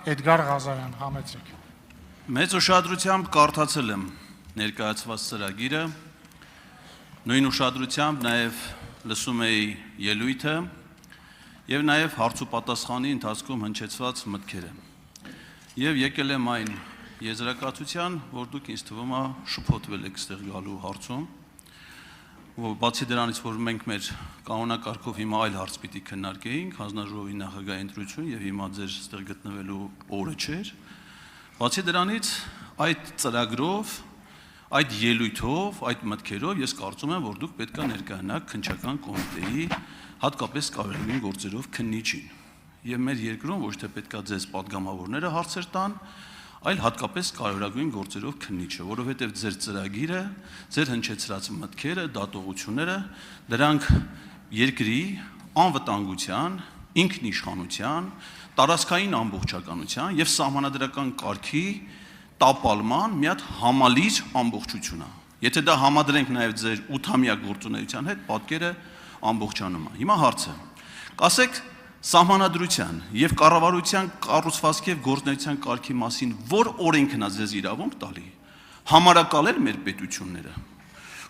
Էդգար Ղազարյան, համեցեք։ Մեծ ուշադրությամբ կարդացել եմ ներկայացված ծրագիրը, նույն ուշադրությամբ նաև լսում էի ելույթը եւ նաև հարց ու պատասխանի ընթացքում հնչեցված մտքերը։ Եվ եկել եմ այն եզրակացության, որ դուք ինձ թվում է շփոթվել եք ստեղ գալու հարցում, բացի դրանից, որ մենք մեր կանոնակարգով հիմա այլ հարց պիտի քննարկեինք, հանձնաժողովի նախագահի ընտրություն եւ հիմա ձեր ստեղ գտնվելու օրը չէր, բացի դրանից այդ ծրագրով, այդ ելույթով, այդ մտքերով ես կարծում եմ, որ դուք պետք է ներկայանաք քննչական կոմիտեի հատկապես կառավարման գործերով քննիչին։ Եվ մեր երկրում ոչ թե պետք է ձեզ պատգամավորները հարցեր տան, այլ հատկապես կարևորագույն գործերով քննիչը, որովհետև ձեր ծրագիրը, ձեր հնչեցրած մտքերը, դատողությունները, դրանք երկրի անվտանգության, ինքնիշխանության, տարածքային ամբողջականության եւ սահմանադրական կարգի տապալման մի հատ համալիր ամբողջություն է։ Եթե դա համադրենք նաեւ ձեր 8-ամյա գործունեության հետ, պատկերը ամբողջանում է։ Հիմա հարցը. կասեք Սահմանադրության եւ կառավարության կառուցվածքի եւ գործունեության կարգի մասին որ օրենքն է ձեզ իրավունք տալի համարակալել մեր պետությունները,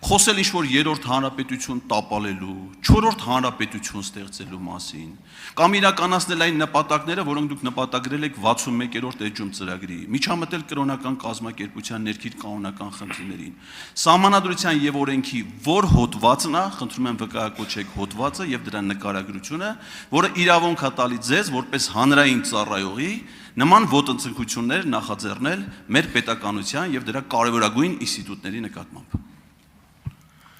խոսել ինչ-որ երրորդ հանրապետություն տապալելու, չորրորդ հանրապետություն ստեղծելու մասին, կամ իրականացնել այն նպատակները, որոնք դուք նպատակրել եք 61-րդ էջում ծրագրի, միջամտել կրոնական կազմակերպության ներքին կանոնական խնդիրներին, սահմանադրության եւ օրենքի որ հոդվածն է, խնդրում եմ վկայակոչեք հոդվածը եւ դրա նկարագրությունը, որը իրավունք է տալի ձեզ որպես հանրային ծառայողի նման ոտնձգություններ նախաձեռնել մեր պետականության եւ դրա կարևորագույն ինստիտուտների նկատմամբ։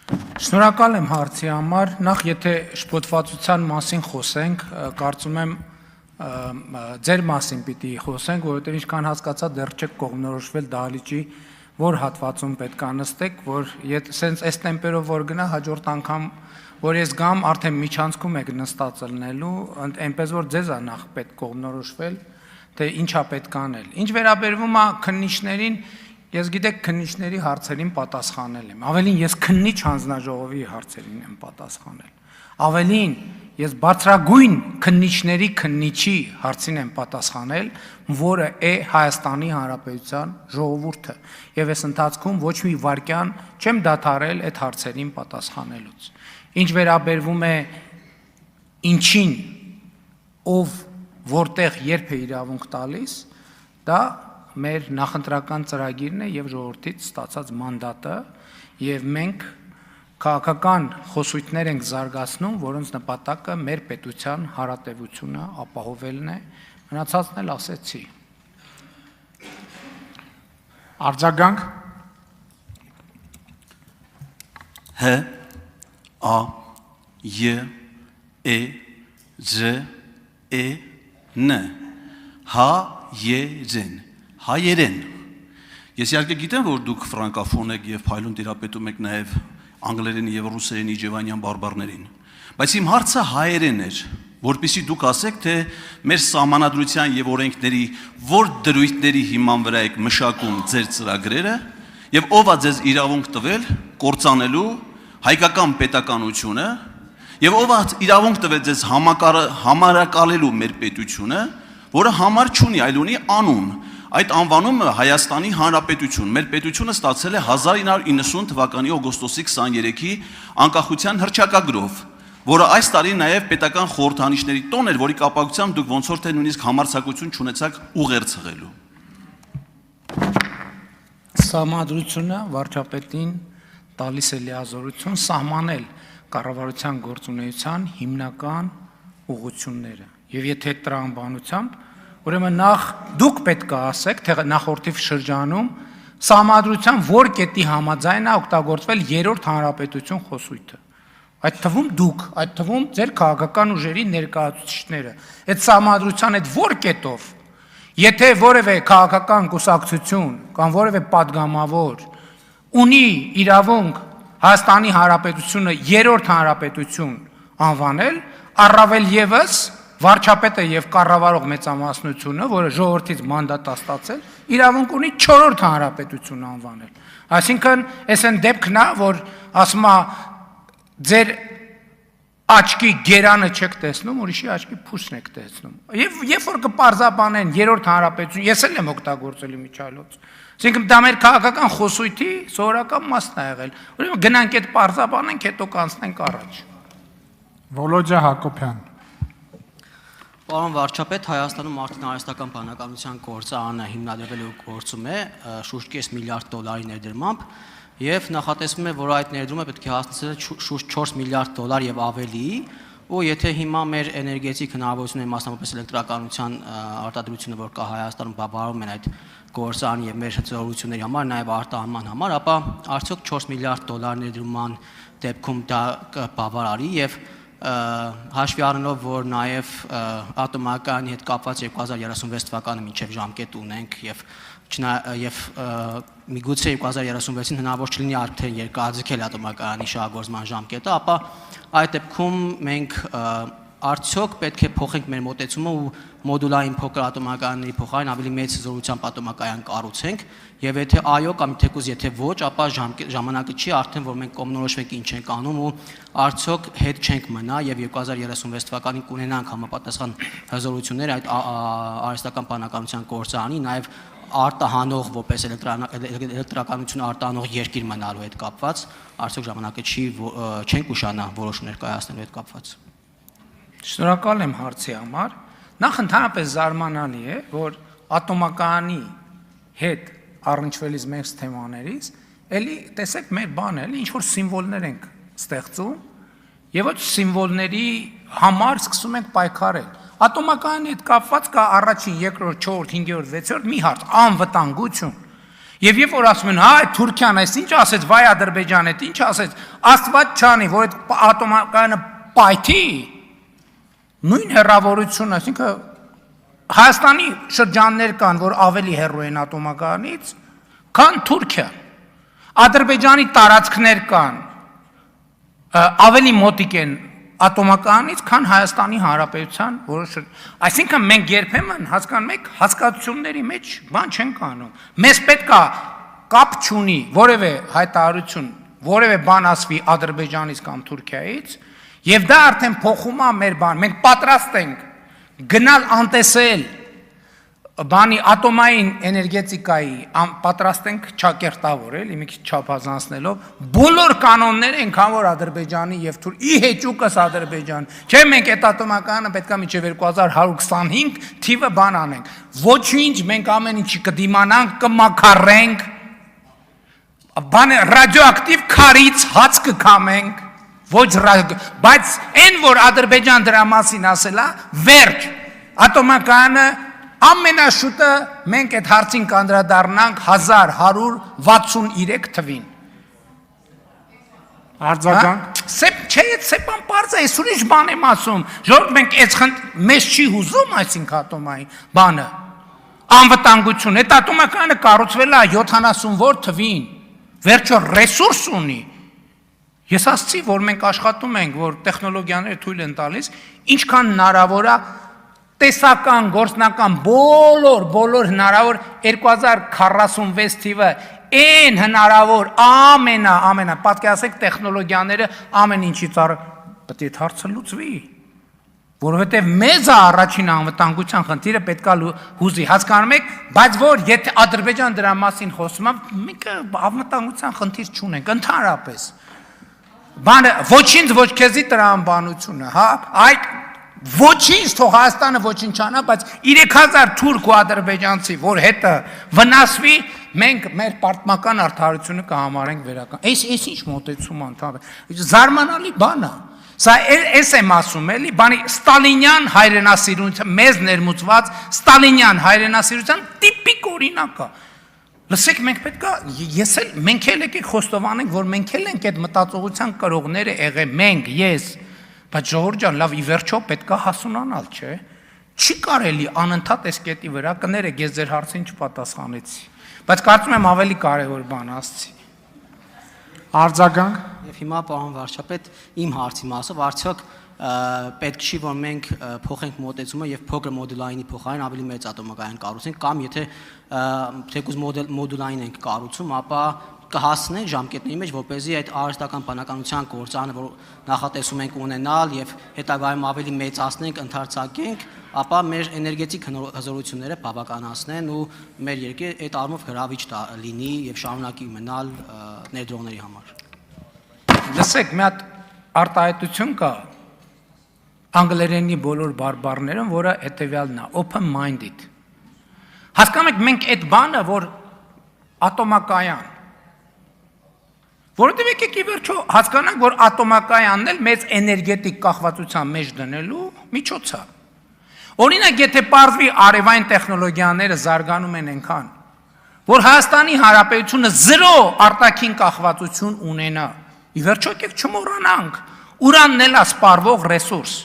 Շնորհակալ եմ հարցի համար, նախ եթե շփոթվածության մասին խոսենք, կարծում եմ ձեր մասին պիտի խոսենք, որովհետև ինչքան հասկացա դեռ չեք կողմնորոշվել դահլիճի որ հատվածում պետք է նստեք, որ սենց այս տեմպերով որ գնա հաջորդ անգամ որ ես գամ արդեն միջանցքում եք նստած ելնելու, այնպես որ ձեզ է նախ պետք կողմնորոշվել, թե ինչա պետք անել։ Ինչ վերաբերվում է քննիչներին, ես գիտեք քննիչների հարցերին պատասխանել եմ, ավելին ես քննիչ հանձնաժողովի հարցերին եմ պատասխանել, ավելին ես բարձրագույն քննիչների քննիչի հարցին եմ պատասխանել, որը է Հայաստանի Հանրապետության ժողովուրդը, եւ այս ընթացքում ոչ մի վարքյան չեմ դադարել այդ հարցերին պատասխանելուց։ Ինչ վերաբերվում է ինչին, ով, որտեղ, երբ է իրավունք տալիս, դա մեր նախընտրական ծրագիրն է եւ ժողովրդից ստացած մանդատը եւ մենք քաղաքական խոսույթներ ենք զարգացնում, որոնց նպատակը մեր պետության հարատևությունը ապահովելն է, մնացածն էլ ասեցի։ Արձագանք Հ A J E J E N Հ Ե Հայերեն։ Ես իհարկե գիտեմ, որ դուք ֆրանկաֆոն եք եւ փայլուն տիրապետում եք նաեւ անգլերենի եւ ռուսերենի իջևանյան բարբառներին, բայց իմ հարցը հայերեն էր, որպեսզի դուք ասեք, թե մեր սահմանադրության եւ օրենքների որ դրույթների հիման վրա եք մշակում ձեր ծրագրերը եւ ով է ձեզ իրավունք տվել կործանելու հայկական պետականությունը եւ ով է իրավունք տվել ձեզ համարակալելու մեր պետությունը, որը համար չունի, այլ ունի անուն։ Այդ անվանումը Հայաստանի Հանրապետություն, մեր պետությունը ստացել է 1990 թվականի օգոստոսի 23-ի անկախության հռչակագրով, որը այս տարի նաև պետական խորհրդանիշների տոն էր, որի կապակցությամբ դուք ոնց որ թե նույնիսկ համարձակություն չունեցաք ուղերձղելու։ Սահմանադրությունը վարչապետին տալիս է լիազորություն սահմանել կառավարության գործունեության հիմնական ուղղությունները։ Եվ եթե տրամաբանությամբ ուրեմն նախ դուք պետք է ասեք, թե նախորդի շրջանում սահմանադրության որ կետի համաձայն է օգտագործվել երրորդ հանրապետություն խոսույթը։ Այդ թվում դուք, այդ թվում ձեր քաղաքական ուժերի ներկայացուցիչները։ Այդ սահմանադրության այդ որ կետով, եթե որևէ քաղաքական կուսակցություն կամ որևէ падգամավոր ունի իրավունք Հայաստանի Հանրապետությունը երրորդ հանրապետություն անվանել, առավել եւս վարչապետը եւ կառավարող մեծամասնությունը, որը ժողովրդից մանդատ է ստացել, իրավունք ունի 4-րդ հանրապետություն անվանել։ Այսինքն, այս այն դեպքն է, որ ասում է ձեր աչքի գերանը չեք տեսնում, ուրիշի աչքի փուսն եք տեսնում։ Եվ երբ որ կպարզաբանեն երրորդ հանրապետություն, ես էլ եմ օգտագործել միջալոց։ Այսինքն դա մեր քաղաքական խոսույթի սովորական մասն է եղել։ Ուրեմն գնանք այդ պարզաբանենք, հետո կանցնենք առաջ։ Վոլոդյա Հակոբյան։ Պարոն վարչապետ, Հայաստանում արդյունարհեստական բանականության գործարանը հիմնադրվել ու գործում է շուրջ 5 միլիարդ դոլարի ներդրմամբ եւ նախատեսվում է, որ այդ ներդրումը պետք է հասցնել շուրջ 4 միլիարդ դոլար եւ ավելի, ու եթե հիմա մեր էներգետիկ հնարավորությունները, մասնավորապես էլեկտրականության արտադրությունը, որ կա Հայաստանում, բավարարում են այդ գործարանի եւ մեր հզորությունների համար, նաեւ արտահանման համար, ապա արդյոք 4 միլիարդ դոլար ներդրման դեպքում դա կբավարարի եւ հաշվի առնելով, որ նաև ատոմակայանի հետ կապված 2036 թվականը մինչև ժամկետ ունենք եւ միգուցե 2036-ին հնարավոր չլինի արդեն երկարաձգել ատոմակայանի շահագործման ժամկետը, ապա այդ դեպքում մենք արդյոք պետք է փոխենք մեր մոտեցումը ու մոդուլային փոքր ատոմակայանների փոխարեն ավելի մեծ զորությամբ ատոմակայան կառուցենք, եւ եթե այո կամ թեկուզ եթե ոչ, ապա ժամանակը չի արդեն, որ մենք կողմնորոշվենք ինչ ենք անում ու արդյոք հետ չենք մնա եւ 2036 թվականին կունենանք համապատասխան հզորություններ այդ արհեստական բանականության գործարանի, նաեւ արտահանող որպես էլեկտրականություն արտահանող երկիր մնալու հետ կապված, արդյոք ժամանակը չենք ուշանա որոշումներ կայացնելու հետ կապված։ Շնորհակալ եմ հարցի համար։ Նախ ընդհանրապես զարմանալի է, որ ատոմակայանի հետ առնչվելիս մեծ թեմաներից, էլի տեսեք մեր բանը, էլի ինչ որ սիմվոլներ ենք ստեղծում, եւ ոչ սիմվոլների համար սկսում ենք պայքարել։ Ատոմակայանի հետ կապված կա առաջին, երկրորդ, 4-րդ, 5-րդ, 6-րդ մի հարց՝ անվտանգություն։ Եվ երբ որ ասում են, հա, Թուրքիան այս ինչ ասեց, վայ Ադրբեջանը, ինչ ասեց, Աստված չանի, որ այդ ատոմակայանը պայթի, նույն հեռավորությունը, այսինքն Հայաստանի շրջաններ կան, որ ավելի հեռու են ատոմակայանից, քան Թուրքիա։ Ադրբեջանի տարածքներ կան, ավելի մոտիկ են ատոմակայանից, քան Հայաստանի Հանրապետության որոշ։ Այսինքն մենք երբեմն հասկանում եք, հասկացությունների մեջ բան չենք անում։ Մեզ պետք է կապ չունի որևէ հայտարարություն, որևէ բան ասվի Ադրբեջանից կամ Թուրքիայից, եւ դա արդեն փոխում է մեր բան։ Մենք պատրաստ ենք գնալ անտեսել բանի ատոմային էներգետիկայի, պատրաստ ենք չակերտավոր, էլի մի քիչ չափազանցնելով, բոլոր կանոնները այնքան որ Ադրբեջանի եւ Թուրքիայի հեճուկս Ադրբեջան։ Չէ, մենք այդ ատոմակայանը պետքա մինչեւ 2125 թիվը բան անենք։ Ոչինչ, մենք ամեն ինչի կդիմանանք, կմաքարենք, բանը ռադիոակտիվ քարից հաց կքամենք։ Ոչ բայց այն որ Ադրբեջան դրա մասին ասել է, վերջ, ատոմակայանը ամենաշուտը մենք այդ հարցին կանդրադառնանք 1163 թվին։ Արձագանք։ Չէ, սեպան պարզ է, ես ուրիշ բան եմ ասում, ժողովուրդ մենք մեզ չի հուզում այսինքն ատոմային բանը, անվտանգություն, այդ ատոմակայանը կառուցվել է 70-րդ թվին, վերջը ռեսուրս ունի։ Ես ասացի, որ մենք աշխատում ենք, որ տեխնոլոգիաները թույլ են տալիս, ինչքան հնարավոր է տեսական, գործնական, բոլոր հնարավոր 2046 թիվը այն հնարավոր ամենա, պատկերացեք տեխնոլոգիաները ամեն ինչից պետք է հարցը լուծվի, որովհետև մեզ առաջին անվտանգության խնդիրը պետք է հուզի, հասկանում եք, բայց որ եթե Ադրբեջան դրա մասին խոսում է, մենք անվտանգության խնդիր չունենք, ընդհանրապես բանը ոչինչ ոչ քեզի տրամաբանությունը, հա, այդ ոչինչ թող Հայաստանը ոչինչ անա, բայց 3000 թուրք ու ադրբեջանցի, որ հետը վնասվի, մենք մեր պատմական արդարությունը կհամարենք վերական։ Այս ինչ մոտեցում է, զարմանալի բան է։ Սա էս եմ ասում, էլի, բանի ստալինյան հայրենասիրության, մեզ ներմուծված ստալինյան հայրենասիրության տիպիկ օրինակ է։ Լսեք, մենք պետքա, մենք էլ եկեք խոստովանենք, որ մենք էլ ենք այդ մտածողության կրողները եղել, մենք, ես, բայց ժողովուրդ ջան, լավ, ի վերջո պետքա հասունանալ, չէ։ Չի կարելի անընդհատ այս կետի վրա կներեք, ես ձեր հարցին չպատասխանեցի, բայց կարծում եմ ավելի կարևոր բան ասացի։ Արձագանք։ Եվ հիմա պարոն վարչապետ, իմ հարցի մասով արդյոք պետք չի որ մենք փոխենք մոտեցումը եւ փոքր մոդուլային փոխարեն ավելի մեծ ատոմակայան կառուցենք կամ եթե թեկուզ մոդուլային ենք կառուցում, ապա կհասնենք ժամկետների մեջ, որպեսզի այդ արհեստական բանականության գործանը, որ նախատեսում ենք ունենալ եւ հետագայում ավելի մեծացնենք, ընդարձակենք, ապա մեր էներգետիկ հզորությունները բավականացնեն ու մեր երկրի այդ առումով հրավիչ լինի եւ շարունակի մնալ ներդրողների համար։ Լսեք, մի հատ արտահայտություն կա անգլերենի բոլոր բարբառներում, որը հետեւյալն է, open minded։ Հասկանում եք, մենք այդ բանը, որ ատոմակայան, որովհետև եկեք ի վերջո հասկանանք, որ ատոմակայանն էլ մեծ էներգետիկ կախվածության մեջ դնելու միջոց է։ Օրինակ, եթե պարզվի արևային տեխնոլոգիաները զարգանում են այնքան, որ Հայաստանի Հանրապետությունը 0 արտաքին կախվածություն ունենա, ի վերջո եկեք չմոռանանք, ուրանն էլ է սպառվող ռեսուրս։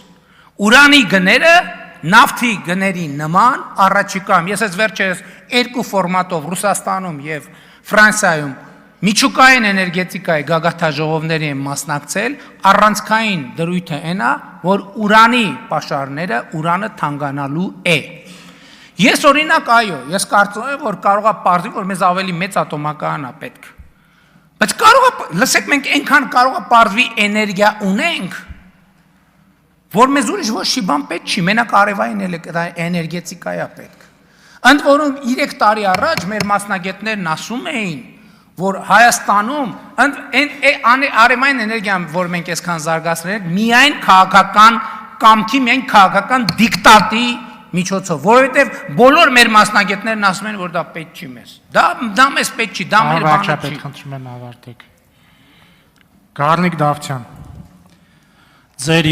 Ուրանի գները նավթի գների նման առաջիկայում, ես այս վերջերս 2 ֆորմատով Ռուսաստանում եւ Ֆրանսիայում միջուկային էներգետիկայի գագաթաժողովների են մասնակցել, առանցքային դրույթը այն է, որ ուրանի պաշարները ուրանը թանկանալու է։ Ես օրինակ այո, ես կարծում եմ, որ կարող է պարզվի, որ մեզ ավելի մեծ ատոմակայան է պետք։ Բայց կարող է, լսեք, մենք այնքան կարող է պարզվի էներգիա ունենք, որ մեզ ուրիշ ոչ մի բան պետք չի, մենակ արևային էներգետիկա է պետք։ Ընդ որում 3 տարի առաջ մեր մասնագետներն ասում էին, որ Հայաստանում արևային էներգիան, որ մենք այսքան զարգացրել ենք, միայն քաղաքական կամքի, միայն քաղաքական դիկտատի միջոցով, որովհետև բոլոր մեր մասնագետներն ասում են, որ դա պետք չի մեզ։ Դա մեզ պետք չի, դա մեր բանը չի։ Խնդրում եմ ավարտեք։ Գառնիկ Դավթյան։ Ձեր